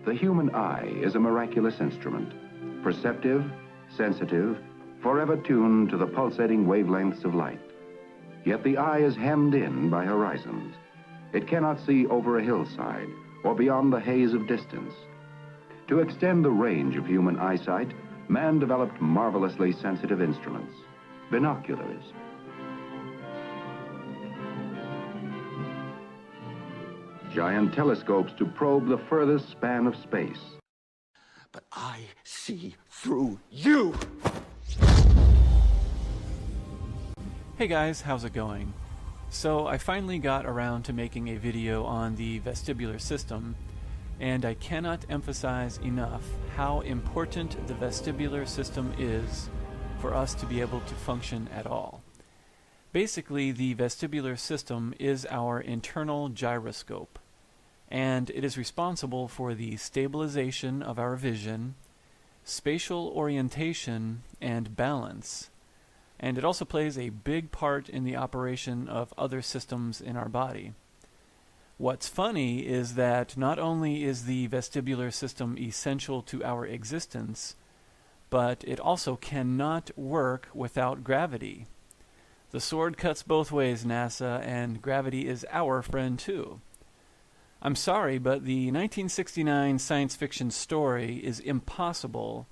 The human eye is a miraculous instrument, perceptive, sensitive, forever tuned to the pulsating wavelengths of light. Yet the eye is hemmed in by horizons. It cannot see over a hillside or beyond the haze of distance. To extend the range of human eyesight, man developed marvelously sensitive instruments, binoculars. Giant telescopes to probe the furthest span of space. But I see through you! Hey guys, how's it going? So I finally got around to making a video on the vestibular system, and I cannot emphasize enough how important the vestibular system is for us to be able to function at all. Basically, the vestibular system is our internal gyroscope, and it is responsible for the stabilization of our vision, spatial orientation, and balance. And it also plays a big part in the operation of other systems in our body. What's funny is that not only is the vestibular system essential to our existence, but it also cannot work without gravity. The sword cuts both ways, NASA, and gravity is our friend too. I'm sorry, but the 1969 science fiction story is impossible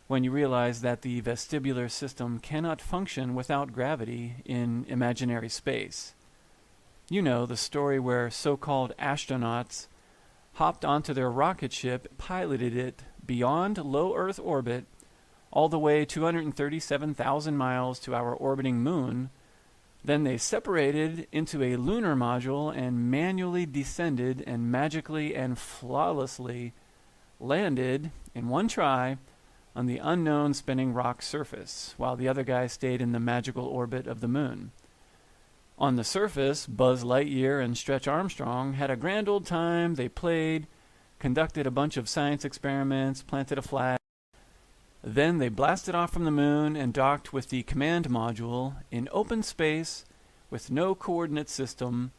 when you realize that the vestibular system cannot function without gravity in imaginary space. You know, the story where so-called astronauts hopped onto their rocket ship, piloted it beyond low Earth orbit, all the way 237,000 miles to our orbiting moon. Then they separated into a lunar module and manually descended and magically and flawlessly landed in one try on the unknown spinning rock surface, while the other guy stayed in the magical orbit of the moon. On the surface, Buzz Lightyear and Stretch Armstrong had a grand old time. They played, conducted a bunch of science experiments, planted a flag. Then they blasted off from the moon and docked with the command module in open space with no coordinate system,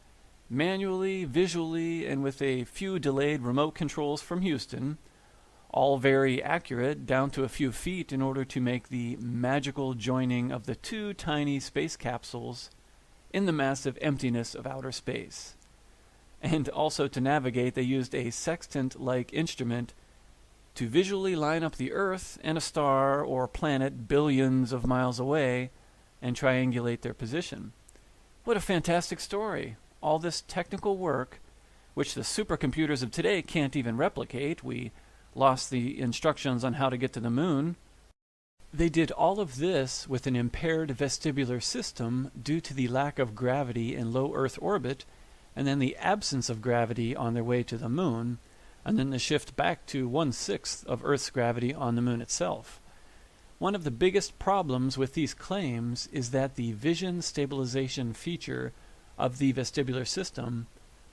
manually, visually, and with a few delayed remote controls from Houston, all very accurate down to a few feet in order to make the magical joining of the two tiny space capsules in the massive emptiness of outer space. And also to navigate, they used a sextant-like instrument to visually line up the Earth and a star or planet billions of miles away and triangulate their position. What a fantastic story! All this technical work, which the supercomputers of today can't even replicate. We lost the instructions on how to get to the moon. They did all of this with an impaired vestibular system due to the lack of gravity in low Earth orbit, and then the absence of gravity on their way to the moon, and then the shift back to 1/6 of Earth's gravity on the moon itself. One of the biggest problems with these claims is that the vision stabilization feature of the vestibular system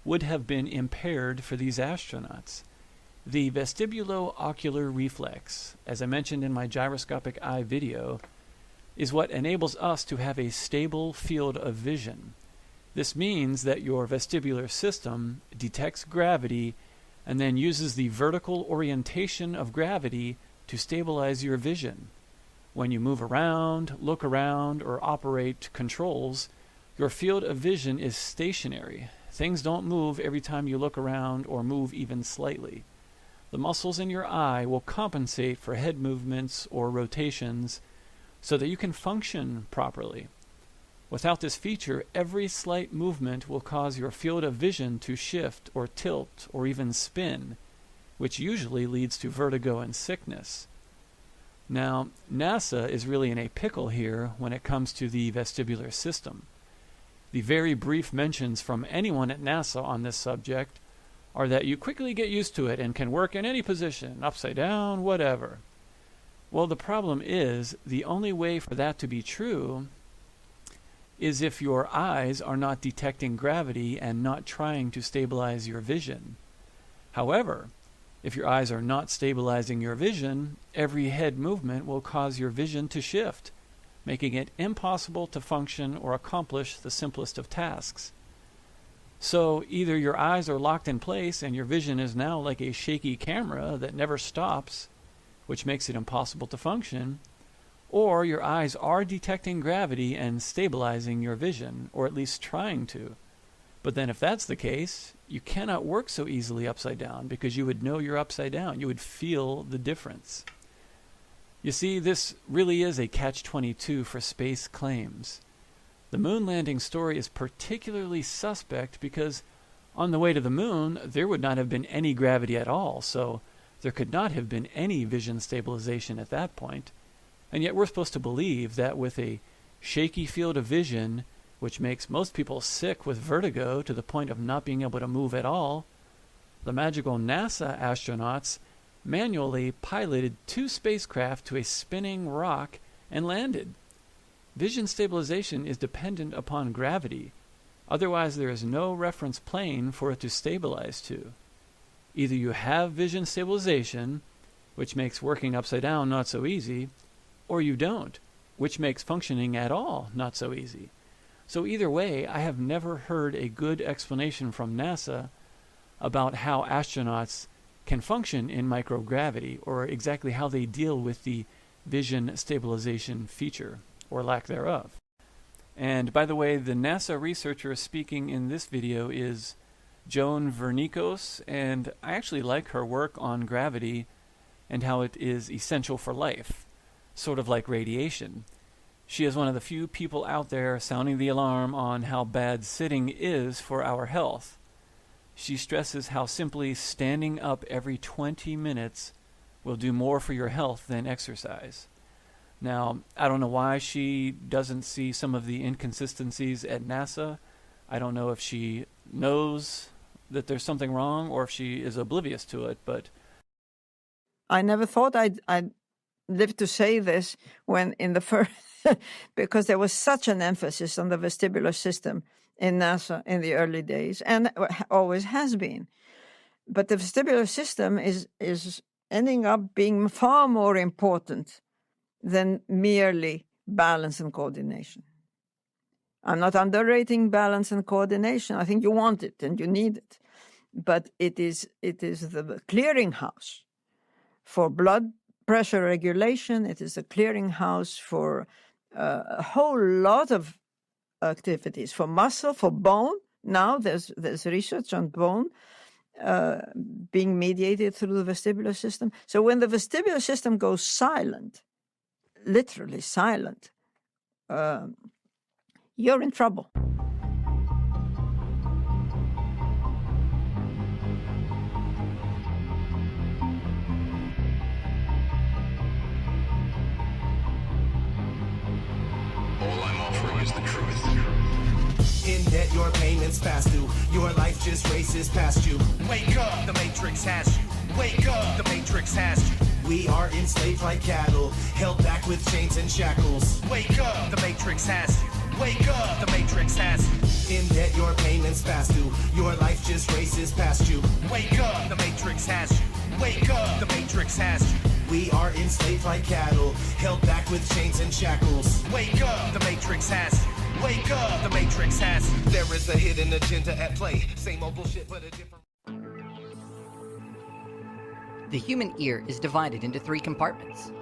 would have been impaired for these astronauts. The vestibulo-ocular reflex, as I mentioned in my gyroscopic eye video, is what enables us to have a stable field of vision. This means that your vestibular system detects gravity and then uses the vertical orientation of gravity to stabilize your vision. When you move around, look around, or operate controls, your field of vision is stationary. Things don't move every time you look around or move even slightly. The muscles in your eye will compensate for head movements or rotations so that you can function properly. Without this feature, every slight movement will cause your field of vision to shift or tilt or even spin, which usually leads to vertigo and sickness. Now, NASA is really in a pickle here when it comes to the vestibular system. The very brief mentions from anyone at NASA on this subject are that you quickly get used to it and can work in any position, upside down, whatever. Well, the problem is, the only way for that to be true is if your eyes are not detecting gravity and not trying to stabilize your vision. However, if your eyes are not stabilizing your vision, every head movement will cause your vision to shift, making it impossible to function or accomplish the simplest of tasks. So either your eyes are locked in place and your vision is now like a shaky camera that never stops, which makes it impossible to function, or your eyes are detecting gravity and stabilizing your vision, or at least trying to. But then if that's the case, you cannot work so easily upside down because you would know you're upside down. You would feel the difference. You see, this really is a catch-22 for space claims. The moon landing story is particularly suspect because on the way to the moon, there would not have been any gravity at all, so there could not have been any vision stabilization at that point. And yet we're supposed to believe that with a shaky field of vision, which makes most people sick with vertigo to the point of not being able to move at all, the magical NASA astronauts manually piloted 2 spacecraft to a spinning rock and landed. Vision stabilization is dependent upon gravity. Otherwise, there is no reference plane for it to stabilize to. Either you have vision stabilization, which makes working upside down not so easy, or you don't, which makes functioning at all not so easy. So either way, I have never heard a good explanation from NASA about how astronauts can function in microgravity, or exactly how they deal with the vision stabilization feature, or lack thereof. And by the way, the NASA researcher speaking in this video is Joan Vernikos, and I actually like her work on gravity and how it is essential for life, sort of like radiation. She is one of the few people out there sounding the alarm on how bad sitting is for our health. She stresses how simply standing up every 20 minutes will do more for your health than exercise. Now, I don't know why she doesn't see some of the inconsistencies at NASA. I don't know if she knows that there's something wrong or if she is oblivious to it, but I never thought I'd live to say this when in the first, because there was such an emphasis on the vestibular system in NASA in the early days, and always has been. But the vestibular system is ending up being far more important than merely balance and coordination. I'm not underrating balance and coordination. I think you want it and you need it. But it is the clearinghouse for blood pressure regulation. It is a clearinghouse for a whole lot of activities, for muscle, for bone. Now there's research on bone being mediated through the vestibular system. So when the vestibular system goes silent, literally silent, you're in trouble. All I'm offering is the truth. In debt, your payments past due. Your life just races past you. Wake up, the Matrix has you. Wake up, the Matrix has you. We are enslaved like cattle, held back with chains and shackles. Wake up, the Matrix has you. Wake up, the Matrix has you. In debt, your payments past due. Your life just races past you. Wake up, the Matrix has you. Wake up, the Matrix has you. We are enslaved like cattle, held back with chains and shackles. Wake up, the Matrix has you. Wake up, the Matrix has you. There is a hidden agenda at play. Same old bullshit, but a different... The human ear is divided into 3 compartments: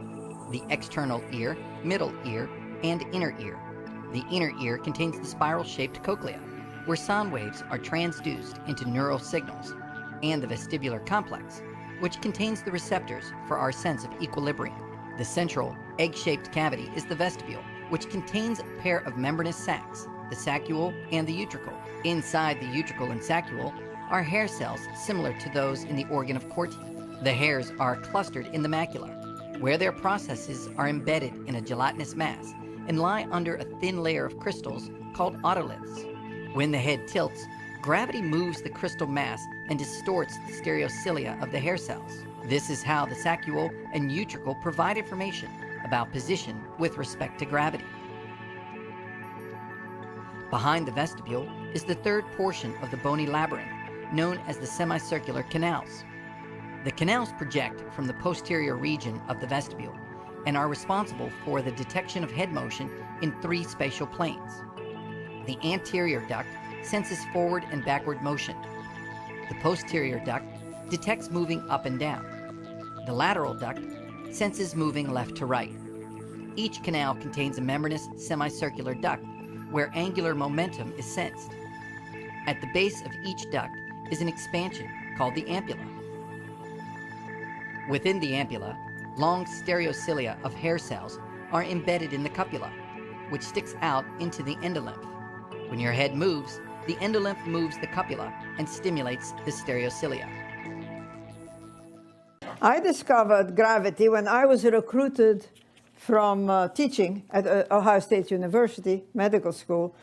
the external ear, middle ear, and inner ear. The inner ear contains the spiral-shaped cochlea, where sound waves are transduced into neural signals, and the vestibular complex, which contains the receptors for our sense of equilibrium. The central, egg-shaped cavity is the vestibule, which contains a pair of membranous sacs, the saccule and the utricle. Inside the utricle and saccule are hair cells similar to those in the organ of Corti. The hairs are clustered in the macula, where their processes are embedded in a gelatinous mass and lie under a thin layer of crystals called otoliths. When the head tilts, gravity moves the crystal mass and distorts the stereocilia of the hair cells. This is how the saccule and utricle provide information about position with respect to gravity. Behind the vestibule is the third portion of the bony labyrinth, known as the semicircular canals. The canals project from the posterior region of the vestibule and are responsible for the detection of head motion in 3 spatial planes. The anterior duct senses forward and backward motion. The posterior duct detects moving up and down. The lateral duct senses moving left to right. Each canal contains a membranous semicircular duct where angular momentum is sensed. At the base of each duct is an expansion called the ampulla. Within the ampulla, long stereocilia of hair cells are embedded in the cupula, which sticks out into the endolymph. When your head moves, the endolymph moves the cupula and stimulates the stereocilia. I discovered gravity when I was recruited from teaching at Ohio State University Medical School.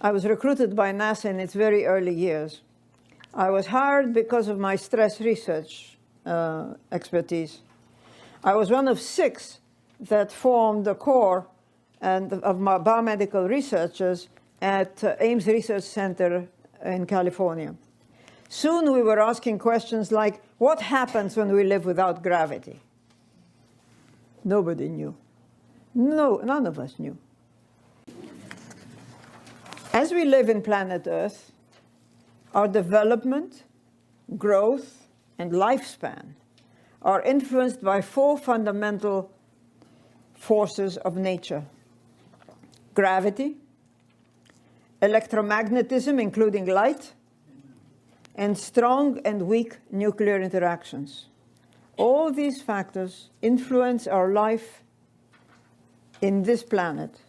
I was recruited by NASA in its very early years. I was hired because of my stress research expertise. I was one of 6 that formed the core of my biomedical researchers at Ames Research Center in California. Soon we were asking questions like, what happens when we live without gravity? Nobody knew. No, none of us knew. As we live in planet Earth, our development, growth, and lifespan are influenced by 4 fundamental forces of nature: gravity, electromagnetism, including light, and strong and weak nuclear interactions. All these factors influence our life in this planet.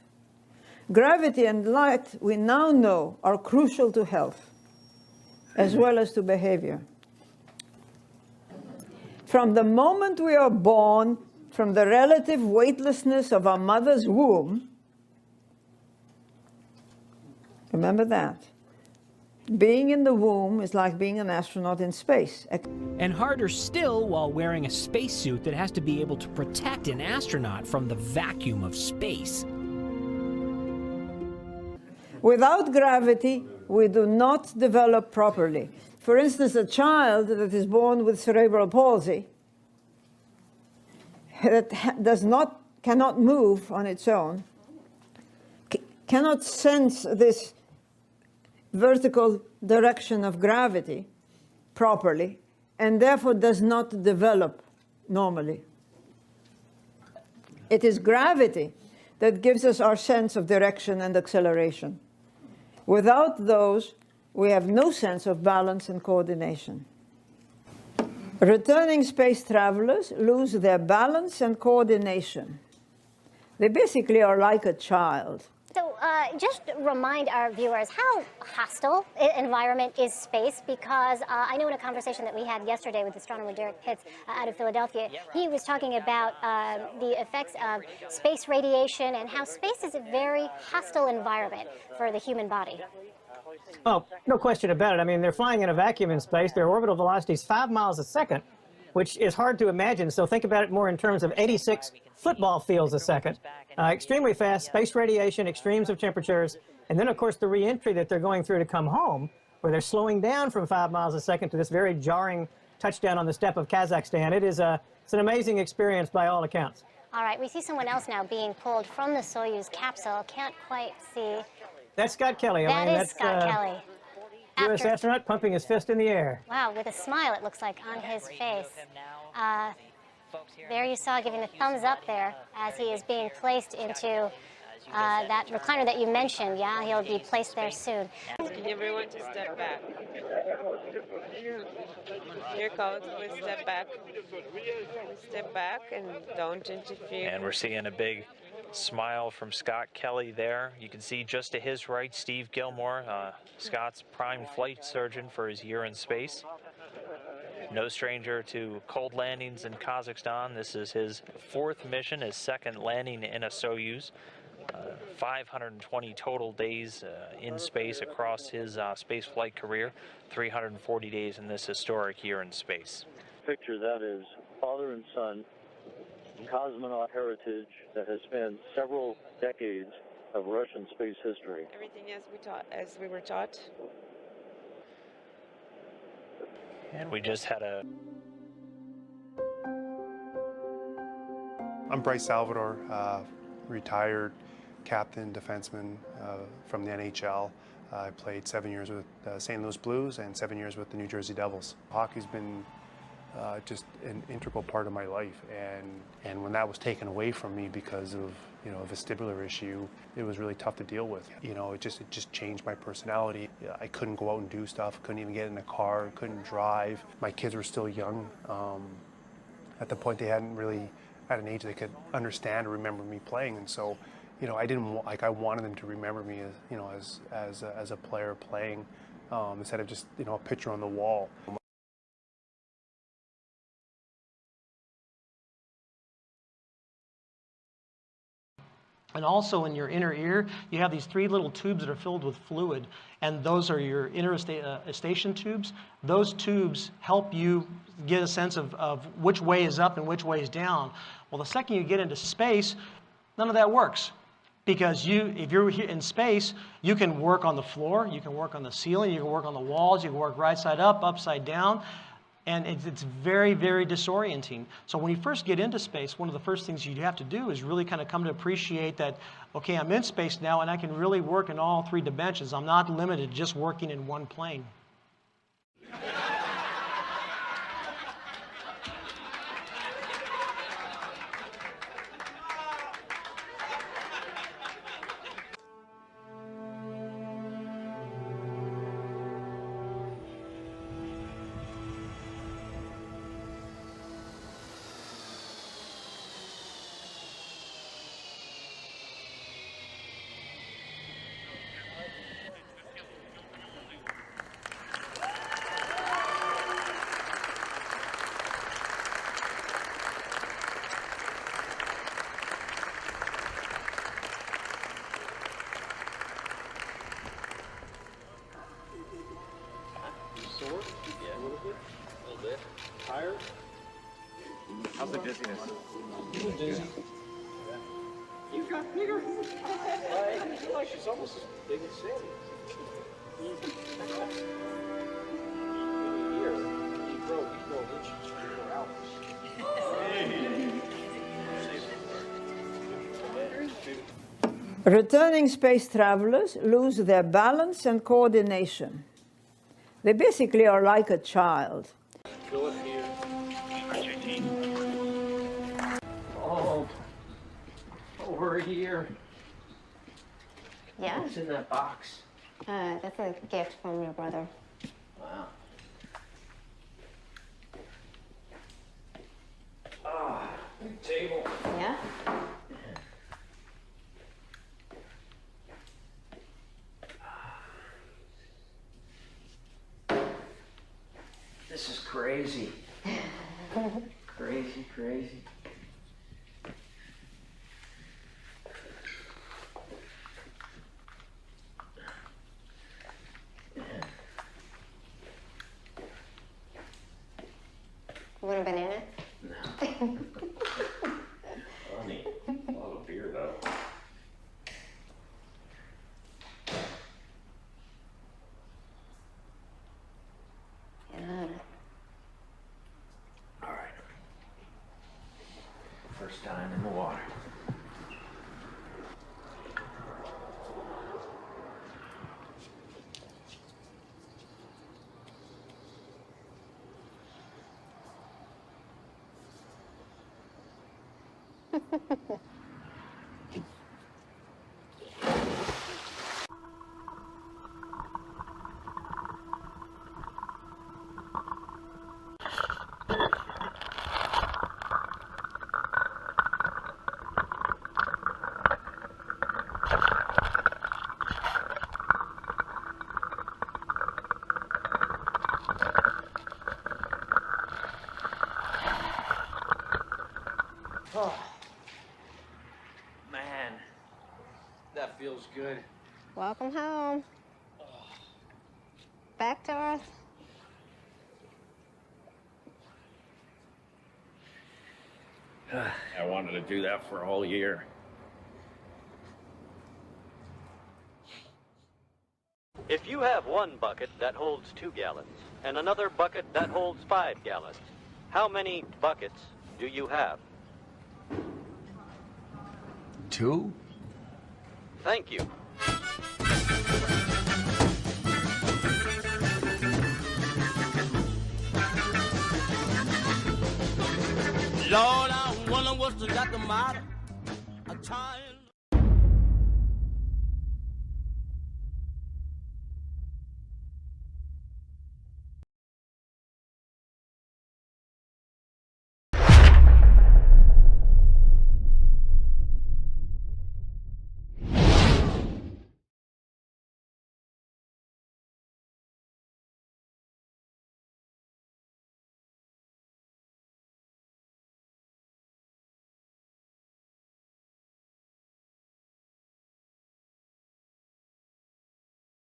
Gravity and light, we now know, are crucial to health, as well as to behavior. From the moment we are born, from the relative weightlessness of our mother's womb, remember that, being in the womb is like being an astronaut in space. And harder still while wearing a spacesuit that has to be able to protect an astronaut from the vacuum of space. Without gravity, we do not develop properly. For instance, a child that is born with cerebral palsy that cannot move on its own, cannot sense this vertical direction of gravity properly, and therefore does not develop normally. It is gravity that gives us our sense of direction and acceleration. Without those, we have no sense of balance and coordination. Returning space travelers lose their balance and coordination. They basically are like a child. So just remind our viewers how hostile environment is space, because I know in a conversation that we had yesterday with astronomer Derek Pitts out of Philadelphia, he was talking about the effects of space radiation and how space is a very hostile environment for the human body. Oh, no question about it. I mean, they're flying in a vacuum in space. Their orbital velocity is 5 miles a second, which is hard to imagine. So think about it more in terms of 86 football fields a second. Extremely fast, space radiation, extremes of temperatures, and then, of course, the re-entry that they're going through to come home, where they're slowing down from 5 miles a second to this very jarring touchdown on the steppe of Kazakhstan. It's an amazing experience by all accounts. All right, we see someone else now being pulled from the Soyuz capsule. Can't quite see. That's Scott Kelly. That's Scott Kelly. U.S. astronaut pumping his fist in the air. Wow, with a smile, it looks like, on his face. There you saw giving the thumbs up there as he is being placed into that recliner that you mentioned. Yeah, he'll be placed there soon. Everyone to step back. Here comes, we step back. Step back and don't interfere. And we're seeing a big smile from Scott Kelly there. You can see just to his right, Steve Gilmore, Scott's prime flight surgeon for his year in space. No stranger to cold landings in Kazakhstan. This is his 4th mission, his 2nd landing in a Soyuz. 520 total days in space across his space flight career, 340 days in this historic year in space. Picture that is father and son, cosmonaut heritage that has spanned several decades of Russian space history. Everything as we were taught. And we just had a... I'm Bryce Salvador, retired captain, defenseman from the NHL. I played 7 years with St. Louis Blues and 7 years with the New Jersey Devils. Hockey's been just an integral part of my life, and when that was taken away from me because of a vestibular issue, it was really tough to deal with. It just changed my personality. I couldn't go out and do stuff, couldn't even get in a car, couldn't drive. My kids were still young. At the point, they hadn't really at an age they could understand or remember me playing, and so I wanted them to remember me as a player playing instead of just a picture on the wall. And also in your inner ear, you have these 3 little tubes that are filled with fluid, and those are your interostation tubes. Those tubes help you get a sense of which way is up and which way is down. Well, the second you get into space, none of that works. Because if you're here in space, you can work on the floor, you can work on the ceiling, you can work on the walls, you can work right side up, upside down. And it's very, very disorienting. So when you first get into space, one of the first things you have to do is really kind of come to appreciate that, okay, I'm in space now and I can really work in all 3 dimensions. I'm not limited to just working in one plane. Sore? Yeah, a little bit. A little bit. Tired? How's the dizziness? A little dizzy. Yeah. You got bigger. I feel like she's almost as big as Sandy. Here, you grow inches, you grow out. Returning space travelers lose their balance and coordination. They basically are like a child. Go up here. Oh, over here. Yeah? What's in that box? That's a gift from your brother. Wow. Ah, big table. Yeah? This is crazy. Crazy, crazy. You want a banana? No. Funny. A lot of beer, though. Yeah. All right. First time in the water. Oh, man, that feels good. Welcome home. Back to Earth. I wanted to do that for a whole year. If you have one bucket that holds 2 gallons and another bucket that holds 5 gallons, how many buckets do you have? 2? Thank you. Lord, I wonder what's got the matter. I'm trying.